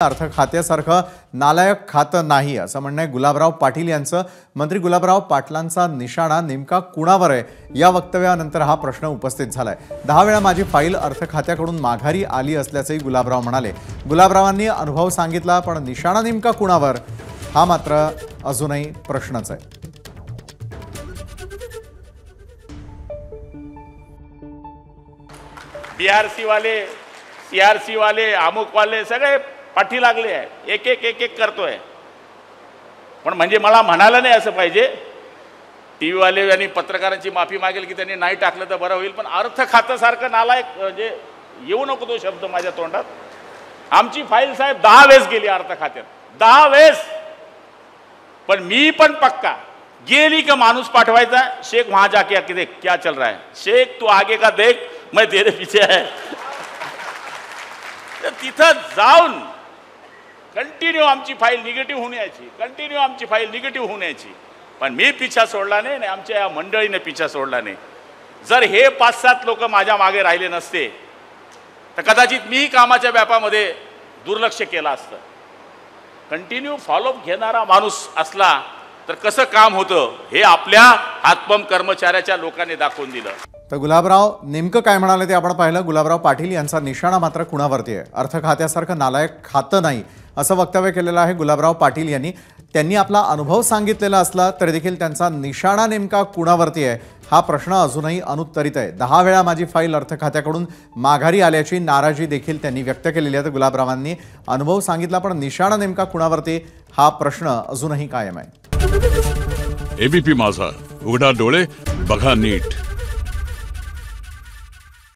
अर्थ खात्यासारखं नालायक खातं नाही असं म्हणणं आहे गुलाबराव पाटील यांचं। मंत्री गुलाबराव पाटलांचा निशाणा नेमका कुणावर आहे या वक्तव्यानंतर हा प्रश्न उपस्थित झालाय। 10 वेळा माझी फाईल अर्थ खात्याकडून माघारी आली असल्याचंही गुलाबराव म्हणाले। गुलाबरावांनी अनुभव सांगितला, पण निशाणा नेमका कुणावर हा मात्र अजूनही प्रश्नच आहे। बीआरसी वाले, सीआरसी वाले, अमुक वाले सगळे पाठी लागले आहे। एक एक करतोय, पण म्हणजे मला म्हणायला नाही असं पाहिजे। टीव्ही वाले आणि पत्रकारांची माफी मागेल की त्यांनी नाही टाकलं तर बरं होईल, पण अर्थ खात्यासारखं नालायक म्हणजे येऊ नको तो शब्द माझ्या तोंडात। आमची फाईल साहेब 10 वेळेस गेली अर्थ खात्यात, 10 वेळेस। पण मी पण पक्का गेली का माणूस पाठवायचा, शेख वहां जाके देख क्या चल रहा है, शेख तू आगे का देख मैं तेरे पीछे है। तिथं जाऊन कंटिन्यू आमची फाईल निगेटिव्ह होऊन यायची, कंटिन्यू आमची फाईल निगेटिव्ह होऊन यायची, पण मी पिछा सोडला नाही आणि आमच्या या मंडळीने पिछा सोडला नाही। जर हे 5-7 लोक माझ्या मागे राहिले नसते तर कदाचित मी कामाच्या व्यापामध्ये दुर्लक्ष केलं असतं। कंटिन्यू फॉलोअप घेणारा माणूस असला तर कसं काम होतं हे आपल्या हातपंप कर्मचाऱ्याच्या लोकांनी दाखवून दिलं। तर गुलाबराव नेमकं काय म्हणाले ते आपण पाहिलं। गुलाबराव पाटील यांचा निशाणा मात्र कुणावरती आहे, अर्थ खात्यासारखं नालायक खातं नाही असं वक्तव्य केलेलं आहे गुलाबराव पाटील यांनी। त्यांनी आपला अनुभव सांगितलेला असला तरी देखील त्यांचा निशाणा नेमका कुणावरती आहे हा प्रश्न अजूनही अनुत्तरित आहे। 10 वेळा माझी फाईल अर्थ खात्याकडून माघारी आल्याची नाराजी देखील त्यांनी व्यक्त केलेली आहे। तर गुलाबरावांनी अनुभव सांगितला, पण निशाणा नेमका कुणावरती हा प्रश्न अजूनही कायम आहे। एबीपी माझा, उघडा डोळे बघा नीट।